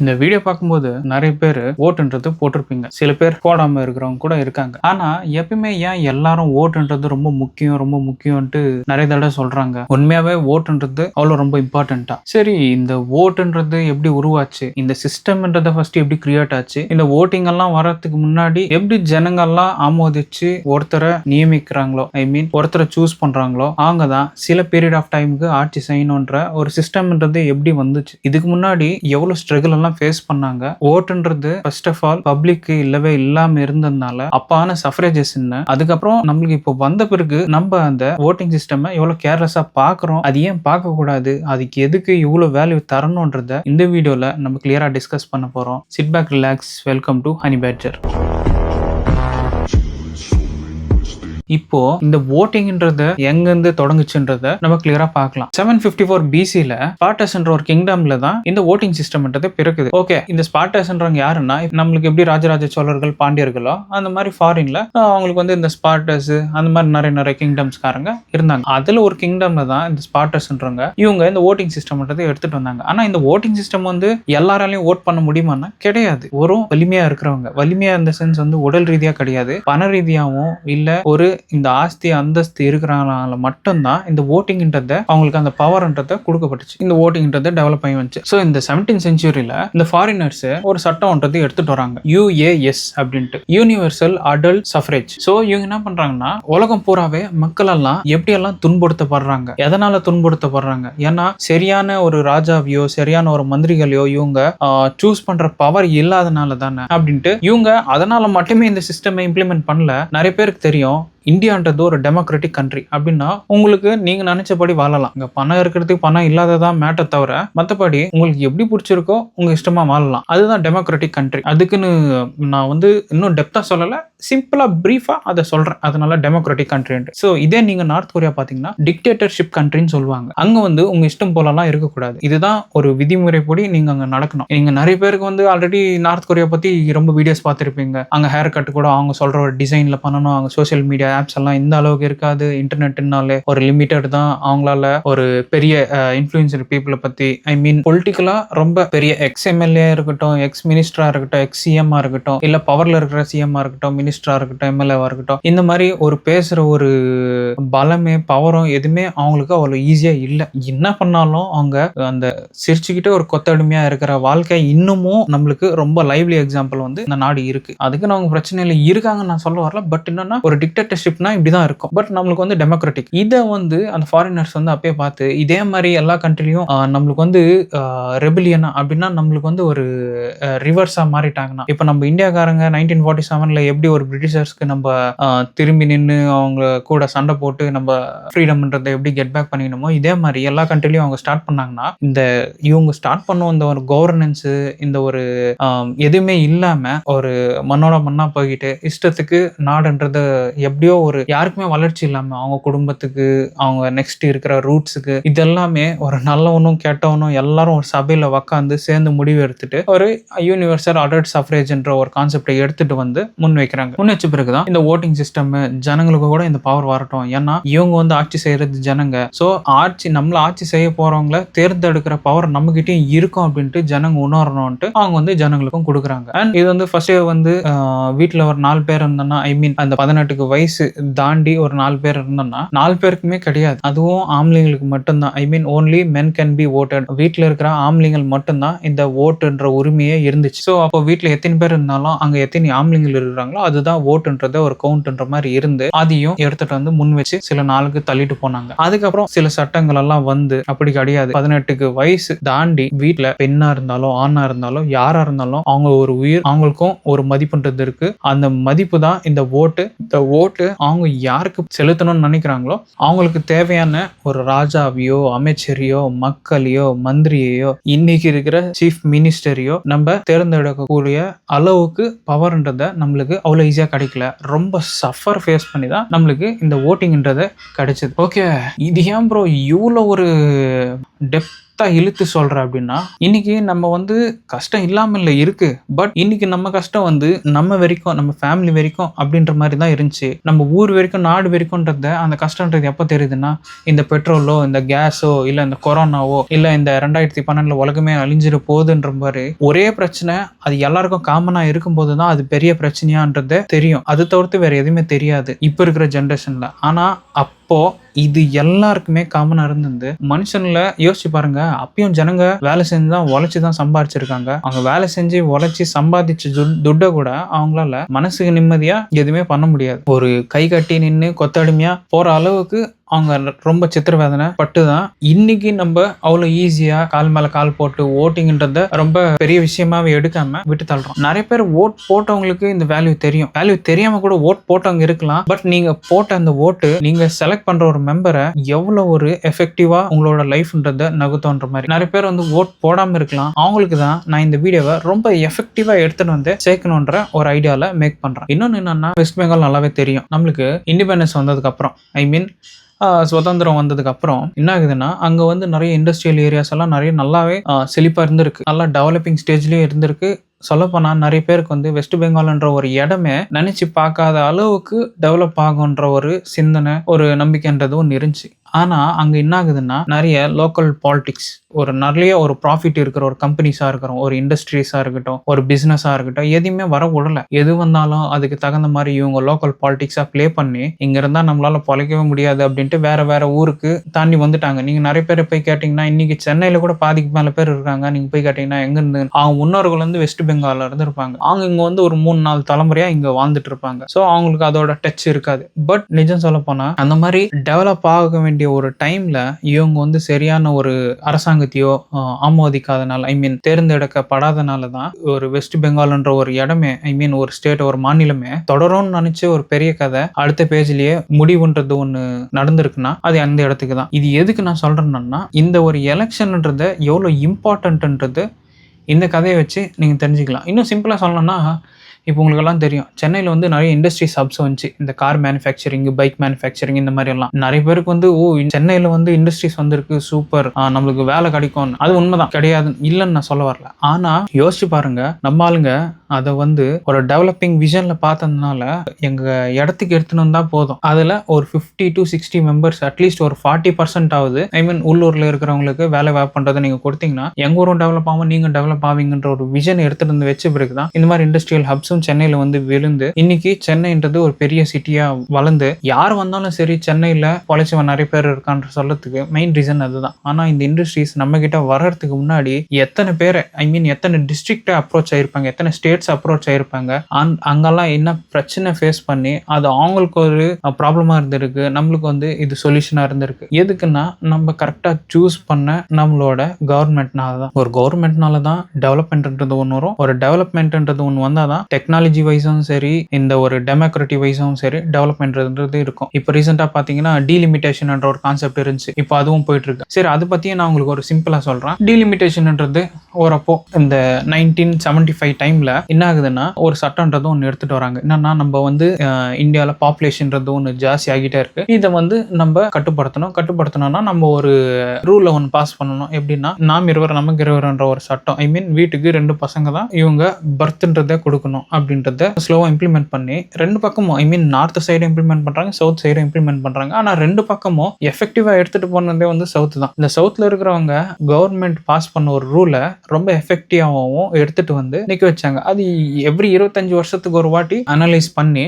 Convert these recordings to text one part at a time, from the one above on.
இந்த வீடியோ பார்க்கும்போது நிறைய பேர் ஓட்டுன்றது போட்டிருப்பீங்க. சில பேர் போடாம இருக்கிறவங்க கூட இருக்காங்க. ஆனா எப்பயுமே ஏன் எல்லாரும் ஓட்டுன்றது ரொம்ப முக்கியம் ரொம்ப முக்கியம்ட்டு நிறைய தடவை சொல்றாங்க. உண்மையாவே ஓட்டுன்றது அவ்வளவு ரொம்ப இம்பார்ட்டன்ட்டா? சரி, இந்த ஓட்டுன்றது எப்படி உருவாச்சு, இந்த சிஸ்டம்ன்றத ஃபர்ஸ்ட் எப்படி கிரியேட் ஆச்சு, இந்த ஓட்டிங் எல்லாம் வர்றதுக்கு முன்னாடி எப்படி ஜனங்கள்லாம் ஆமோதிச்சு ஒருத்தரை நியமிக்கிறாங்களோ, ஐ மீன் ஒருத்தரை சூஸ் பண்றாங்களோ, அவங்க தான் சில பீரியட் ஆஃப் டைமுக்கு ஆட்சி செய்யணுன்ற ஒரு சிஸ்டம்ன்றது எப்படி வந்துச்சு, இதுக்கு முன்னாடி எவ்வளவு ஸ்ட்ரகிள் எல்லாம் ஃபேஸ் பண்ணாங்க. ஓட்டுன்றது ஃபர்ஸ்ட் ஆஃப் ஆல் பப்ளிக்கு இல்லவே இல்லாம இருந்ததுனால அப்பான சஃப்ரேஜஸ் என்ன, அதுக்கப்புறம் நம்மளுக்கு இப்போ வந்த பிறகு நம்ம அந்த ஓட்டிங் சிஸ்டம் எவ்வளவு கேர்லெஸ்ஸா பாக்குறோம், அது ஏன் பார்க்க கூடாது, அதுக்கு எதுக்கு இவ்வளவு வேல்யூ தரணும்ன்றத இந்த வீடியோல நம்ம கிளியரா டிஸ்கஸ் பண்ண போறோம். Sit back, relax, welcome to honey badger. இப்போ இந்த ஓட்டிங்ன்றத எங்கிருந்து தொடங்குச்சுன்றத நம்ம கிளியரா பார்க்கலாம். 754 BCல ஸ்பார்டஸ்ன்ற ஒரு கிங்டம்ல தான் இந்த ஓட்டிங் சிஸ்டம்ன்றது பிறக்குது. ஓகே, இந்த ஸ்பார்டஸ்ன்றவங்க யாருன்னா, நம்மளுக்கு எப்படி ராஜராஜ சோழர்கள் பாண்டியர்களோ அந்த மாதிரி ஃபாரின்ல அவங்களுக்கு வந்து இந்த ஸ்பார்டஸ் அந்த மாதிரி நிறைய கிங்டம்ஸ்காரங்க இருந்தாங்க. அதுல ஒரு கிங்டம்ல தான் இந்த ஸ்பார்டஸ்ன்றவங்க இவங்க இந்த ஓட்டிங் சிஸ்டம்ன்றதை எடுத்துட்டு வந்தாங்க. ஆனா இந்த ஓட்டிங் சிஸ்டம் வந்து எல்லாராலையும் ஓட் பண்ண முடியுமான்னா கிடையாது. ஒரு வலிமையா இருக்கிறவங்க, வலிமையா இந்த சென்ஸ் வந்து உடல் ரீதியா கிடையாது, பண ரீதியாவும் இல்ல, ஒரு இந்த ஆஸ்தி அந்தஸ்து இருக்கிறனால மட்டும்தான் இந்த ஓட்டிங்ன்றத அவங்களுக்கு அந்த பவர்ன்றத கொடுக்கப்பட்டுச்சு. இந்த ஓட்டிங்ன்றத டெவலப் ஆகி வந்துச்சு. ஸோ இந்த 17th செஞ்சுரியில இந்த ஃபாரினர்ஸ் ஒரு சட்டம்ன்றது எடுத்துட்டு வராங்க, UAS அப்படின்ட்டு, யூனிவர்சல் அடல்ட் சஃப்ரேஜ். ஸோ இவங்க என்ன பண்றாங்கன்னா, உலகம் பூராவே மக்கள் எல்லாம் எப்படி எல்லாம் துன்புறுத்தப்படுறாங்க, எதனால துன்புறுத்தப்படுறாங்க, ஏன்னா சரியான ஒரு ராஜாவையோ சரியான ஒரு மந்திரிகளையோ இவங்க சூஸ் பண்ற பவர் இல்லாதனால தானே அப்படின்ட்டு இவங்க அதனால மட்டுமே இந்த சிஸ்டம் இம்ப்ளிமெண்ட் பண்ணல. நிறைய பேருக்கு தெரியும் இந்தியான்றது ஒரு டெமோக்ராட்டிக் கண்ட்ரி அப்படின்னா உங்களுக்கு நீங்க நினைச்சபடி வாழலாம். இங்க பணம் இருக்கிறதுக்கு பணம் இல்லாததான் மேட்டர் தவிர மற்றபடி உங்களுக்கு எப்படி பிடிச்சிருக்கோ உங்க இஷ்டமா வாழலாம். அதுதான் டெமோக்ராட்டிக் கண்ட்ரி. அதுக்குன்னு நான் வந்து இன்னும் டெப்தா சொல்லல, சிம்பிளா பிரீஃபா அதை சொல்றேன். அதனால டெமோக்ராட்டிக் கண்ட்ரி. ஸோ இதே நீங்க நார்த் கொரியா பாத்தீங்கன்னா டிக்டேட்டர்ஷிப் கண்ட்ரின்னு சொல்லுவாங்க. அங்க வந்து உங்க இஷ்டம் போலலாம் இருக்கக்கூடாது. இதுதான் ஒரு விதிமுறைப்படி நீங்க அங்க நடக்கணும். நீங்க நிறைய பேருக்கு வந்து ஆல்ரெடி நார்த் கொரியா பத்தி ரொம்ப வீடியோஸ் பார்த்திருப்பீங்க. அங்க ஹேர் கட் கூட அவங்க சொல்ற ஒரு டிசைன்ல பண்ணணும். அவங்க சோசியல் மீடியா ஆப்ஸ் எல்லாம் இந்த அளவுக்கு இருக்காது. இன்டர்நெட்னாலே ஒரு லிமிட்டட் தான். அவங்களால ஒரு பெரிய இன்ஃப்ளூயன்சர் பீப்புளை பத்தி, ஐ மீன் பொலிட்டிக்கலா ரொம்ப பெரிய எக்ஸ்-MLA இருக்கட்டும், எக்ஸ் மினிஸ்டரா இருக்கட்டும், எக்ஸ் சிஎம்மா இருக்கட்டும், இல்ல பவர்ல இருக்கிற சிஎம்மா இருக்கட்டும், மினிஸ்டரா இருக்கட்டும், MLA இருக்கட்டும், இந்த மாதிரி ஒரு பேசுற ஒரு பலமே பவரும் எதுவுமே அவங்களுக்கு அவ்வளவு ஈஸியா இல்ல. என்ன பண்ணாலும் அவங்க அந்த சிரிச்சுக்கிட்டே ஒரு கொத்தடிமையா இருக்கிற வாழ்க்கை இன்னமும் நம்மளுக்கு ரொம்ப லைவ்லி எக்ஸாம்பிள் வந்து இந்த நாடு இருக்கு. அதுக்கு அவங்க பிரச்சனையில இருக்காங்கன்னு நான் சொல்ல வரல. பட் என்னன்னா, ஒரு டிக்டேட்டர்ஷிப்னா இப்படிதான் இருக்கும். பட் நம்மளுக்கு வந்து டெமோக்ராட்டிக். இதை வந்து அந்த ஃபாரினர்ஸ் வந்து அப்பயே பார்த்து இதே மாதிரி எல்லா கண்ட்ரிலையும் நம்மளுக்கு வந்து ரெபிலியனா அப்படின்னா நம்மளுக்கு வந்து ஒரு ரிவர்ஸா மாறிட்டாங்கன்னா, இப்ப நம்ம இந்தியாக்காரங்க 1947ல எப்படி ஒரு பிரிட்டிஷர்ஸ்க்கு நம்ம திரும்பி நின்று அவங்க கூட சண்டை போட்டு நம்ம ஃப்ரீடம்ன்றதை எப்படி கெட் பேக் பண்ணிக்கணுமோ, இதே மாதிரி எல்லா கண்ட்ரிலையும் அவங்க ஸ்டார்ட் பண்ணாங்கன்னா, இந்த இவங்க ஸ்டார்ட் பண்ணும் இந்த ஒரு கவர்னன்ஸ், இந்த ஒரு எதுவுமே இல்லாம ஒரு மண்ணோட மண்ணா போய்கிட்டு இஷ்டத்துக்கு நாடுன்றது எப்படியோ ஒரு யாருக்குமே வளர்ச்சி இல்லாம அவங்க குடும்பத்துக்கு, அவங்க நெக்ஸ்ட் இருக்கிற ரூட்ஸுக்கு, இதெல்லாமே ஒரு நல்லவனும் கெட்டவனும் எல்லாரும் ஒரு சபையில உட்காந்து சேர்ந்து முடிவு எடுத்துட்டு ஒரு யூனிவர்சல் அடல்ட் சஃப்ரேஜ் என்ற ஒரு கான்செப்டை எடுத்துட்டு வந்து முன் வைக்கிறாங்க. முன் வச்ச பிறகுதான் இந்த ஓட்டிங் சிஸ்டம் ஜனங்களுக்கு கூட இந்த பவர் வரட்டும். ஏன்னா இவங்க வந்து ஆட்சி செய்யறது ஜனங்க. சோ நம்மள ஆட்சி செய்ய போறவங்களை தேர்ந்தெடுக்கிற பவர் நம்ம கிட்டயும் இருக்கும் அப்படின்ட்டு ஜனங்க உணரணும்ட்டு அவங்க வந்து ஜனங்களுக்கும் கொடுக்குறாங்க. அண்ட் இது வந்து ஃபர்ஸ்ட் வந்து வீட்டுல ஒரு 4 பேர் இருந்தோம்னா, ஐ மீன் அந்த 18 வயசு தாண்டி ஒரு 4 பேர் இருந்தோம்னா 4 பேருக்குமே கிடையாது. அதுவும் ஆம்பளைங்களுக்கு மட்டும்தான். I mean only men can be voted. வீட்டுல இருக்கிற ஆம்பளைங்கள் மட்டும்தான் இந்த ஓட்டுன்ற உரிமையே இருந்துச்சு. ஸோ அப்போ வீட்டுல எத்தனை பேர் இருந்தாலும் அங்க எத்தனை ஆம்பளைங்கள் இருக்கிறாங்களோ அதுதான் ஓட்டுன்றத ஒரு கவுண்ட்ன்ற மாதிரி இருந்து அதையும் எடுத்துட்டு வந்து முன் வச்சு சில நாளுக்கு தள்ளிட்டு போனாங்க. அதுக்கப்புறம் சில சட்டங்கள் எல்லாம் வந்து அப்படி கிடையாது. 18 வயசு தாண்டி வீட்டுல பெண்ணா இருந்தாலும் ஆணா இருந்தாலும் யாரா இருந்தாலும் அவங்க ஒரு உயிர், அவங்களுக்கும் ஒரு மதிப்புன்றது இருக்கு. அந்த மதிப்பு தான் இந்த ஓட்டு. இந்த ஓட்டு அவங்க யாருக்கு செலுத்தணும்னு நினைக்கிறாங்களோ அவங்களுக்கு தேவையான ஒரு ராஜாவையோ அமைச்சரையோ மக்களையோ மந்திரியையோ இன்னைக்கு இருக்கிற சீஃப் மினிஸ்டரையோ நம்ம தேர்ந்தெடுக்கக்கூடிய அளவுக்கு பவர்ன்றத நம்மளுக்கு அவ்வளவு ஈஸியா கிடைக்கல. ரொம்ப சஃபர் ஃபேஸ் பண்ணி தான் நம்மளுக்கு இந்த ஓட்டிங்ன்றத கிடைச்சது. ஓகே, இது ஏன் ப்ரோ இவ்வளோ ஒரு டெப்த் டெப்தா இழுத்து சொல்றேன் அப்படின்னா, இன்னைக்கு நம்ம வந்து கஷ்டம் இல்லாம இல்ல இருக்கு. பட் இன்னைக்கு நம்ம கஷ்டம் வந்து நம்ம வரைக்கும், நம்ம ஃபேமிலி வரைக்கும் அப்படின்ற மாதிரி தான் இருந்துச்சு. நம்ம ஊர் வரைக்கும், நாடு வரைக்கும்ன்றத அந்த கஷ்டன்றது எப்ப தெரியுதுன்னா, இந்த பெட்ரோலோ, இந்த கேஸோ, இல்ல இந்த கொரோனாவோ, இல்ல இந்த 2012 உலகமே அழிஞ்சிட போகுதுன்ற மாதிரி ஒரே பிரச்சனை அது எல்லாருக்கும் காமனா இருக்கும்போது தான் அது பெரிய பிரச்சனையான்றது தெரியும். அது தவிர்த்து வேற எதுவுமே தெரியாது இப்ப இருக்கிற ஜெனரேஷன்ல. ஆனா அப்போ இது எல்லாருக்குமே காமனா இருந்தது. மனுஷன்ல யோசிச்சு பாருங்க, அப்பயும் ஜனங்க வேலை செஞ்சு தான் உழைச்சு தான் சம்பாதிச்சிருக்காங்க. அவங்க வேலை செஞ்சு உழைச்சி சம்பாதிச்ச துட்டை கூட அவங்களால மனசுக்கு நிம்மதியா எதுவுமே பண்ண முடியாது. ஒரு கை கட்டி நின்று கொத்தடிமையா போற அளவுக்கு அவங்க ரொம்ப சித்திரவேதனை பட்டு தான் இன்னைக்கு நம்ம அவ்வளோ ஈஸியா கால் மேல கால் போட்டு ஓட்டிங்கன்றத ரொம்ப பெரிய விஷயமாவே எடுக்காம விட்டு தள்ளுறோம். நிறைய பேர் ஓட் போட்டவங்களுக்கு இந்த வேல்யூ தெரியும். வேல்யூ தெரியாம கூட ஓட் போட்டவங்க இருக்கலாம். பட் நீங்க போட்ட அந்த ஓட்டு, நீங்க செலக்ட் பண்ற ஒரு மெம்பரை எவ்வளவு ஒரு எஃபெக்டிவா உங்களோட லைஃப்ன்றத நகுத்தோன்ற மாதிரி நிறைய பேர் வந்து ஓட் போடாம இருக்கலாம். அவங்களுக்கு தான் நான் இந்த வீடியோவை ரொம்ப எஃபெக்டிவா எடுத்துட்டு வந்து சேர்க்கணுன்ற ஒரு ஐடியால மேக் பண்றேன். இன்னொன்னு என்னன்னா, வெஸ்ட் பெங்கால் நல்லாவே தெரியும். நம்மளுக்கு இண்டிபெண்டன்ஸ் வந்ததுக்கு அப்புறம், ஐ மீன் சுதந்திரம் வந்ததுக்கு அப்புறம் என்ன ஆகுதுன்னா, அங்க வந்து நிறைய இண்டஸ்ட்ரியல் ஏரியாஸ் எல்லாம் நிறைய நல்லாவே செழிப்பா இருந்திருக்கு. நல்லா டெவலப்பிங் ஸ்டேஜ்லயும் இருந்திருக்கு. சொல்லப்போனா நிறைய பேருக்கு வந்து வெஸ்ட் பெங்கால்ன்ற ஒரு இடமே நினைச்சு பார்க்காத அளவுக்கு டெவலப் ஆகுன்ற ஒரு சிந்தனை, ஒரு நம்பிக்கைன்றது ஒன்று இருந்துச்சு. ஆனா அங்க என்ன ஆகுதுன்னா, நிறைய லோக்கல் பாலிடிக்ஸ், நிறைய ஒரு ப்ராஃபிட் இருக்கிற ஒரு கம்பெனிஸா இருக்கட்டும், ஒரு இண்டஸ்ட்ரீஸா இருக்கட்டும், ஒரு பிசினஸா இருக்கட்டும், எதையுமே வர விடல. எது வந்தாலும் அதுக்கு தகுந்த மாதிரி இவங்க லோக்கல் பாலிடிக்ஸா பிளே பண்ணி, இங்க இருந்தா நம்மளால பொழைக்கவே முடியாது அப்படின்ட்டு வேற வேற ஊருக்கு தாண்டி வந்துட்டாங்க. நீங்க நிறைய பேர் போய் கேட்டீங்கன்னா, இன்னைக்கு சென்னையில கூட பாதிக்கு மேல பேர் இருக்காங்க. நீங்க போய் கேட்டீங்கன்னா எங்க இருந்து, அவங்க முன்னோர்கள் வந்து வெஸ்ட் பெங்கால்ல இருந்து இருப்பாங்க. அவங்க இங்க வந்து ஒரு 3-4 தலைமுறையா இங்க வாழ்ந்துட்டு இருப்பாங்க. சோ அவங்களுக்கு அதோட டச் இருக்காது. பட் நிஜம் சொல்ல போனா, அந்த மாதிரி டெவலப் ஆக வேண்டிய ஒரு டைம்ல இவங்க வந்து சரியான ஒரு அரசாங்கத்தையோ ஆமோதிக்காதனால, ஐ மீன் தேர்ந்தெடுக்கப்படாதனால தான் ஒரு வெஸ்ட் பெங்கால்ன்ற ஒரு இடமே, ஐ மீன் ஒரு ஸ்டேட், ஒரு மாநிலமே தொடரும்னு நினைச்சு ஒரு பெரிய கதை அடுத்த பேஜ்லயே முடிவுன்றது ஒண்ணு நடந்திருக்குன்னா அது அந்த இடத்துக்கு தான். இது எதுக்கு நான் சொல்றேன்னா, இந்த ஒரு எலெக்ஷன்ன்றது எவ்வளவு இம்பார்ட்டன்ட்ன்றது இந்த கதையை வச்சு நீங்க தெரிஞ்சுக்கலாம். இன்னும் சிம்பிளா சொல்லணும்னா, இப்போ உங்களுக்கெல்லாம் தெரியும், சென்னையில் வந்து நிறைய இண்டஸ்ட்ரீஸ் ஹப்ஸ் வந்துச்சு. இந்த கார் மேனுஃபேக்சரிங், பைக் மேனுஃபேக்சரிங், இந்த மாதிரி எல்லாம் நிறைய பேருக்கு வந்து சென்னையில் வந்து இண்டஸ்ட்ரீஸ் வந்திருக்கு, சூப்பர், நம்மளுக்கு வேலை கிடைக்கும். அது உண்மைதான், கிடையாது இல்லைன்னு நான் சொல்ல வரல. ஆனா யோசிச்சு பாருங்க, நம்ம ஆளுங்க அதை வந்து ஒரு டெவலப்பிங் விஷன்ல பார்த்ததுனால எங்க இடத்துக்கு எடுத்துன்னு வந்தா போதும், அதுல ஒரு 50 to 60 மெம்பர்ஸ், அட்லீஸ்ட் ஒரு 40% ஆகுது, ஐ மீன் உள்ளூர்ல இருக்கிறவங்களுக்கு வேலை வாய்ப்பு பண்றதை நீங்க கொடுத்தீங்கன்னா எங்க ஊரும் டெவலப் ஆகும், நீங்க டெவலப் ஆவீங்கன்ற ஒரு விஷன் எடுத்துட்டு வந்து வச்ச பிறகுதான் இந்த மாதிரி இண்டஸ்ட்ரியல் ஹப்ஸும் சென்னையில வந்து விழுந்து இன்னைக்கு சென்னைன்றது ஒரு பெரிய சிட்டியா வளர்ந்து, யார் வந்தாலும் சரி சென்னையில பொழைச்சவன் நிறைய பேர் இருக்கான்ற சொல்றதுக்கு மெயின் ரீசன் அதுதான். ஆனா இந்த இண்டஸ்ட்ரீஸ் நம்ம கிட்ட வர்றதுக்கு முன்னாடி எத்தனை பேர், ஐ மீன் எத்தனை டிஸ்ட்ரிக்ட் அப்ரோச் ஆயிருப்பாங்க, எத்தனை ஸ்டேட்ஸ் அப்ரோச் ஆயிருப்பாங்க, அங்கெல்லாம் என்ன பிரச்சனை ஃபேஸ் பண்ணி அது அவங்களுக்கு ஒரு ப்ராப்ளமா இருந்திருக்கு, நம்மளுக்கு வந்து இது சொல்யூஷனா இருந்திருக்கு. எதுக்குன்னா நம்ம கரெக்டா சூஸ் பண்ண நம்மளோட கவர்மெண்ட்னால தான். ஒரு கவர்மெண்ட்னால தான் டெவலப்மெண்ட்ன்றது ஒன்று வரும். ஒரு டெவலப்மெண்ட்ன்றது ஒன்று வந்தாதான் டெக்னாலஜி வைஸும் சரி, இந்த ஒரு டெமோக்ராட்டிக் வைஸும் சரி டெவலப்மெண்ட்ன்றது இருக்கும். இப்போ ரீசெண்டா பாத்தீங்கன்னா டீலிமிட்டேஷன் என்ற ஒரு கான்செப்ட் இருந்துச்சு. இப்போ அதுவும் போயிட்டு இருக்கு. சரி, அதை பத்தியும் நான் உங்களுக்கு ஒரு சிம்பிளா சொல்றேன். டீலிமிட்டேஷன்ன்றது ஓரப்போ இந்த 1975 டைம்ல என்ன ஆகுதுன்னா, ஒரு சட்டம்ன்றது ஒன்று எடுத்துட்டு வராங்க. என்னன்னா, நம்ம வந்து இந்தியாவில் பாப்புலேஷன்ன்றது ஒன்று ஜாஸ்தி ஆகிட்டே இருக்கு. இதை வந்து நம்ம கட்டுப்படுத்தணும்னா நம்ம ஒரு ரூலை ஒன்று பாஸ் பண்ணணும். எப்படின்னா, நாம் இருவர் நமக்கு இருவர்ன்ற ஒரு சட்டம், ஐ மீன் வீட்டுக்கு 2 பசங்க தான் இவங்க பர்த்ன்றதை கொடுக்கணும் அப்படின்றத ஸ்லோவா இம்ப்ளிமெண்ட் பண்ணி ரெண்டு பக்கமும், ஐ மீன் நார்த் சைடு இம்ப்ளிமெண்ட் பண்றாங்க, சவுத் சைடு இம்ப்ளிமெண்ட் பண்றாங்க. ஆனா ரெண்டு பக்கமும் எஃபெக்டிவா எடுத்துட்டு போனதே வந்து சவுத் தான். இந்த சவுத்ல இருக்கிறவங்க கவர்மெண்ட் பாஸ் பண்ண ஒரு ரூலை ரொம்ப எஃபெக்டிவாகவும் எடுத்துட்டு வந்து நிக்க வச்சாங்க. அது எவ்ரி 25 வருஷத்துக்கு ஒரு வாட்டி அனலைஸ் பண்ணி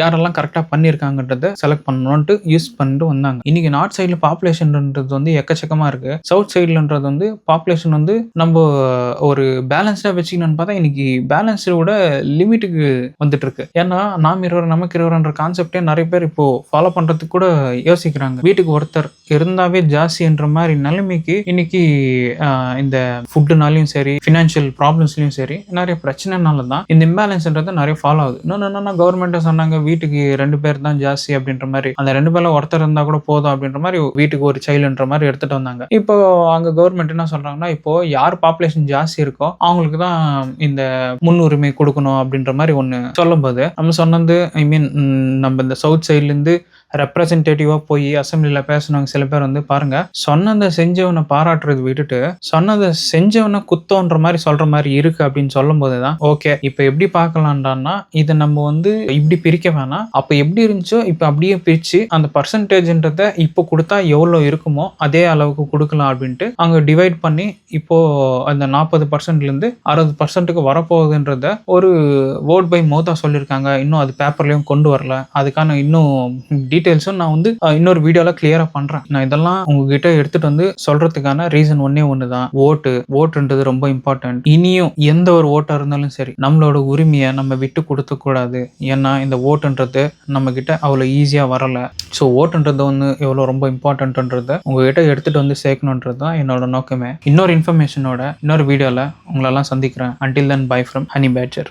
யாரெல்லாம் கரெக்டா பண்ணிருக்காங்கன்றத செலக்ட் பண்ணணும்ட்டு யூஸ் பண்ணிட்டு வந்தாங்க. இன்னைக்கு நார்த் சைடுல பாப்புலேஷன்ன்றது வந்து எக்கச்சக்கமா இருக்கு. சவுத் சைடுலன்றது வந்து பாப்புலேஷன் வந்து நம்ம ஒரு பேலன்ஸ்டா வச்சுக்கணும்னு பார்த்தா இன்னைக்கு பேலன்ஸோட லிமிட்டுக்கு வந்துட்டு இருக்கு. ஏன்னா நாம் இருவர் நமக்கு இருவர்ன்ற கான்செப்டே நிறைய பேர் இப்போ ஃபாலோ பண்றதுக்கு கூட யோசிக்கிறாங்க. வீட்டுக்கு ஒருத்தர் இருந்தாவே ஜாஸ்தின்ற மாதிரி நிலைமைக்கு இன்னைக்கு இந்த ஃபுட்டுனாலையும் சரி, ஃபினான்ஷியல் ப்ராப்ளம்ஸ்லயும் சரி, நிறைய பிரச்சனைனால தான் இந்த இம்பேலன்ஸ்ன்றது நிறைய ஃபாலோ ஆகுது. இன்னொன்னு கவர்மெண்ட் சொன்னாங்க வீட்டுக்கு 2 பேர் தான் ஜாஸ்தி அப்படின்ற மாதிரி, அந்த 2 பேர்ல ஒருத்தர் இருந்தா கூட போதும் அப்படின்ற மாதிரி வீட்டுக்கு ஒரு சைல்டுன்ற மாதிரி எடுத்துட்டு வந்தாங்க. இப்போ அங்க கவர்மெண்ட் என்ன சொல்றாங்கன்னா, இப்போ யார் பாப்புலேஷன் ஜாஸ்தி காசு இருக்கோ அவங்களுக்கு தான் இந்த முன்னுரிமை கொடுக்கணும் அப்படின்ற மாதிரி ஒன்று சொல்லும்போது நம்ம சொன்னது ஐ மீன் நம்ம இந்த சவுத் சைட்லேருந்து ரெப்ரசன்டேட்டிவா போய் அசம்பிளில பேசினவங்க சில பேர் வந்து பாருங்க, சொன்னதை செஞ்சவனை பாராட்டுறது விட்டுட்டு சொன்னதை செஞ்சவனை குத்தோன்ற மாதிரி சொல்ற மாதிரி இருக்கு அப்படின்னு சொல்லும் போதுதான் ஓகே இப்ப எப்படி பார்க்கலாம்டான்னா இதை நம்ம வந்து இப்படி பிரிக்க வேணாம், அப்ப எப்படி இருந்துச்சோ இப்ப அப்படியே பிரிச்சு அந்த பர்சன்டேஜ்ன்றத இப்போ கொடுத்தா எவ்வளவு இருக்குமோ அதே அளவுக்கு கொடுக்கலாம் அப்படின்ட்டு அங்க டிவைட் பண்ணி இப்போ அந்த 40% இருந்து 60% வரப்போகுதுன்றத ஒரு வோட் பை மவுத்தா சொல்லியிருக்காங்க. இன்னும் அது பேப்பர்லயும் கொண்டு வரல. அதுக்கான இன்னும் டீடைல்ஸும் நான் வந்து இன்னொரு வீடியோல கிளியரா பண்றேன். நான் இதெல்லாம் உங்ககிட்ட எடுத்துட்டு வந்து சொல்றதுக்கான ரீசன் ஒன்னே ஒண்ணுதான், ஓட்டுன்றது ரொம்ப இம்பார்ட்டன்ட். இனியும் எந்த ஒரு ஓட்டா இருந்தாலும் சரி நம்மளோட உரிமையை நம்ம விட்டு கொடுக்க கூடாது. ஏன்னா இந்த ஓட்டுன்றது நம்ம கிட்ட அவ்வளவு ஈஸியா வரல. ஸோ ஓட்டுன்றது ஒன்று எவ்வளோ ரொம்ப இம்பார்ட்டன்ட்ன்றத உங்ககிட்ட எடுத்துட்டு வந்து சேர்க்கணுன்றது தான் என்னோட நோக்கமே. இன்னொரு இன்ஃபர்மேஷனோட இன்னொரு வீடியோல உங்களெல்லாம் சந்திக்கிறேன். Until then, bye from Honey Badger.